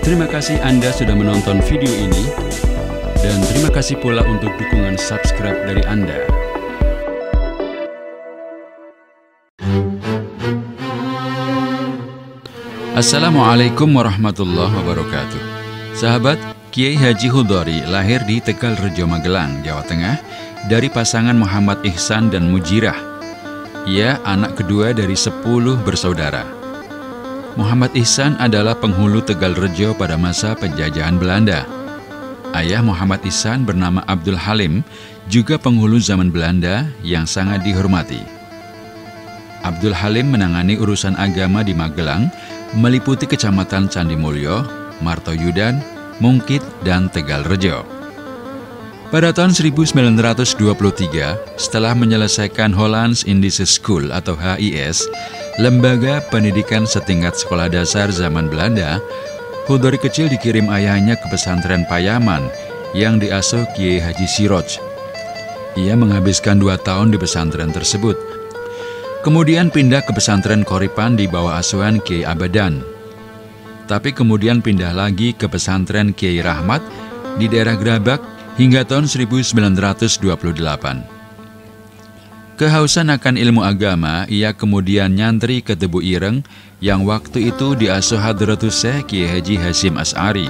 Terima kasih Anda sudah menonton video ini, dan terima kasih pula untuk dukungan subscribe dari Anda. Assalamualaikum warahmatullahi wabarakatuh. Sahabat, Kiai Haji Hudhori lahir di Tegalrejo, Magelang, Jawa Tengah, dari pasangan Muhammad Ihsan dan Mujirah. Ia anak kedua dari 10 bersaudara. Muhammad Ihsan adalah penghulu Tegalrejo pada masa penjajahan Belanda. Ayah Muhammad Ihsan bernama Abdul Halim, juga penghulu zaman Belanda yang sangat dihormati. Abdul Halim menangani urusan agama di Magelang, meliputi kecamatan Candimulyo, Martoyudan, Mungkit, dan Tegalrejo. Pada tahun 1923, setelah menyelesaikan Hollands Indische School atau HIS, lembaga pendidikan setingkat sekolah dasar zaman Belanda, Hudhori kecil dikirim ayahnya ke pesantren Payaman yang diasuh Kiai Haji Siroj. Ia menghabiskan 2 tahun di pesantren tersebut. Kemudian pindah ke pesantren Koripan di bawah asuhan Kiai Abadan. Tapi kemudian pindah lagi ke pesantren Kiai Rahmat di daerah Grabak hingga tahun 1928. Kehausan akan ilmu agama, ia kemudian nyantri ke Tebu Ireng yang waktu itu diasuh Hadratus Syekh Kiai Haji Hasyim Asy'ari.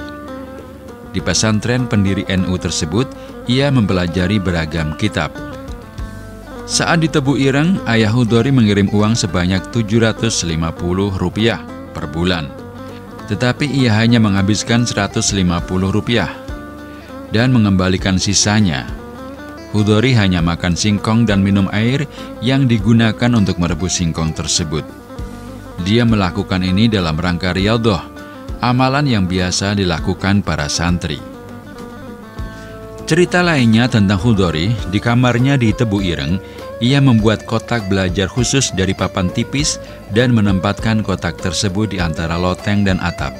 Di pesantren pendiri NU tersebut, ia mempelajari beragam kitab. Saat di Tebu Ireng, ayah Hudhori mengirim uang sebanyak Rp750 per bulan. Tetapi ia hanya menghabiskan Rp150 dan mengembalikan sisanya. Hudhori hanya makan singkong dan minum air yang digunakan untuk merebus singkong tersebut. Dia melakukan ini dalam rangka riyadhah, amalan yang biasa dilakukan para santri. Cerita lainnya tentang Hudhori, di kamarnya di Tebu Ireng, ia membuat kotak belajar khusus dari papan tipis dan menempatkan kotak tersebut di antara loteng dan atap.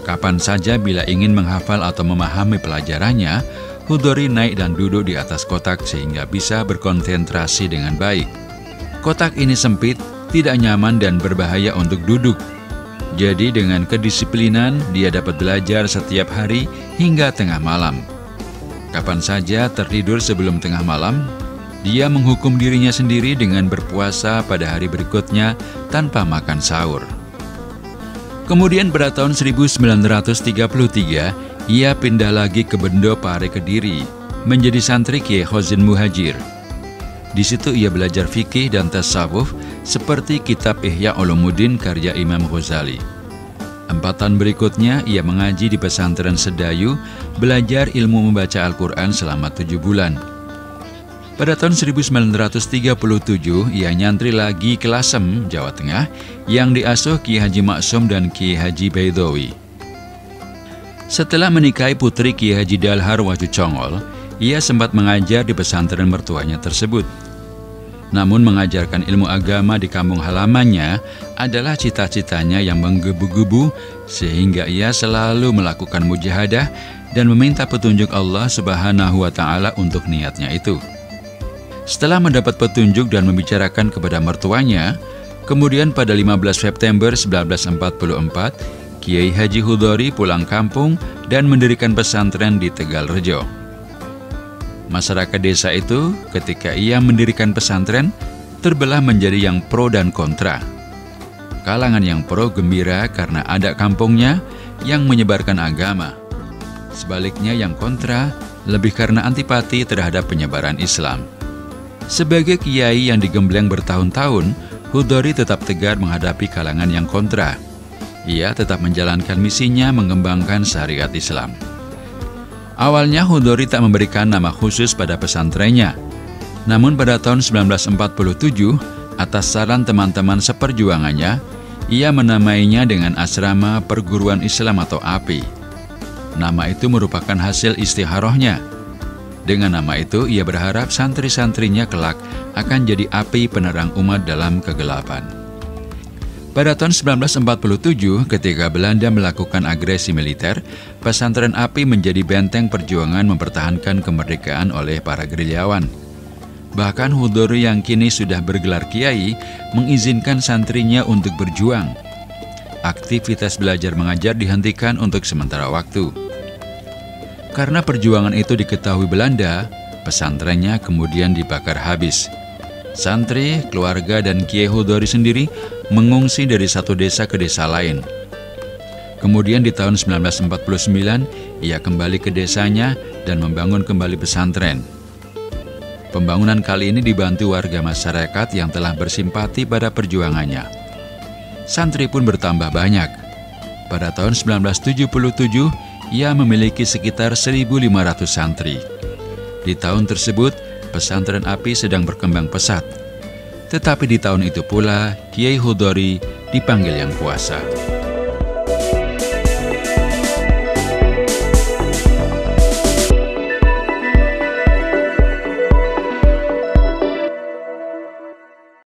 Kapan saja bila ingin menghafal atau memahami pelajarannya, Hudhori naik dan duduk di atas kotak sehingga bisa berkonsentrasi dengan baik. Kotak ini sempit, tidak nyaman dan berbahaya untuk duduk. Jadi dengan kedisiplinan, dia dapat belajar setiap hari hingga tengah malam. Kapan saja tertidur sebelum tengah malam, dia menghukum dirinya sendiri dengan berpuasa pada hari berikutnya tanpa makan sahur. Kemudian pada tahun 1933, ia pindah lagi ke Bendo Pare Kediri, menjadi santri Kiai Khozin Muhajir. Di situ ia belajar fikih dan tasawuf seperti kitab Ihya Ulumuddin karya Imam Ghazali. 4 tahun berikutnya ia mengaji di pesantren Sedayu, belajar ilmu membaca Al-Quran selama 7 bulan. Pada tahun 1937 ia nyantri lagi ke Lasem, Jawa Tengah, yang diasuh Kiai Haji Maksum dan Kiai Haji Baidowi. Setelah menikahi putri Kiai Haji Dalhar Waju Congol, ia sempat mengajar di pesantren mertuanya tersebut. Namun mengajarkan ilmu agama di kampung halamannya adalah cita-citanya yang menggebu-gebu, sehingga ia selalu melakukan mujahadah dan meminta petunjuk Allah Subhanahu wa Ta'ala untuk niatnya itu. Setelah mendapat petunjuk dan membicarakan kepada mertuanya, kemudian pada 15 September 1944, Kiai Haji Hudhori pulang kampung dan mendirikan pesantren di Tegalrejo. Masyarakat desa itu ketika ia mendirikan pesantren terbelah menjadi yang pro dan kontra. Kalangan yang pro gembira karena ada kampungnya yang menyebarkan agama. Sebaliknya yang kontra lebih karena antipati terhadap penyebaran Islam. Sebagai kiai yang digembleng bertahun-tahun, Hudhori tetap tegar menghadapi kalangan yang kontra. Ia tetap menjalankan misinya mengembangkan syariat Islam. Awalnya Hudhori tak memberikan nama khusus pada pesantrennya. Namun pada tahun 1947, atas saran teman-teman seperjuangannya, ia menamainya dengan Asrama Perguruan Islam atau API. Nama itu merupakan hasil istikharahnya. Dengan nama itu, ia berharap santri-santrinya kelak akan jadi api penerang umat dalam kegelapan. Pada tahun 1947, ketika Belanda melakukan agresi militer, pesantren API menjadi benteng perjuangan mempertahankan kemerdekaan oleh para gerilyawan. Bahkan Hudhori yang kini sudah bergelar kiai mengizinkan santrinya untuk berjuang. aktivitas belajar mengajar dihentikan untuk sementara waktu. Karena perjuangan itu diketahui Belanda, pesantrennya kemudian dibakar habis. Santri, keluarga, dan Kiai Hudori sendiri mengungsi dari satu desa ke desa lain. Kemudian di tahun 1949, ia kembali ke desanya dan membangun kembali pesantren. Pembangunan kali ini dibantu warga masyarakat yang telah bersimpati pada perjuangannya. Santri pun bertambah banyak. Pada tahun 1977, ia memiliki sekitar 1.500 santri. Di tahun tersebut, pesantren Api sedang berkembang pesat. Tetapi di tahun itu pula, Kiai Hudori dipanggil Yang Kuasa.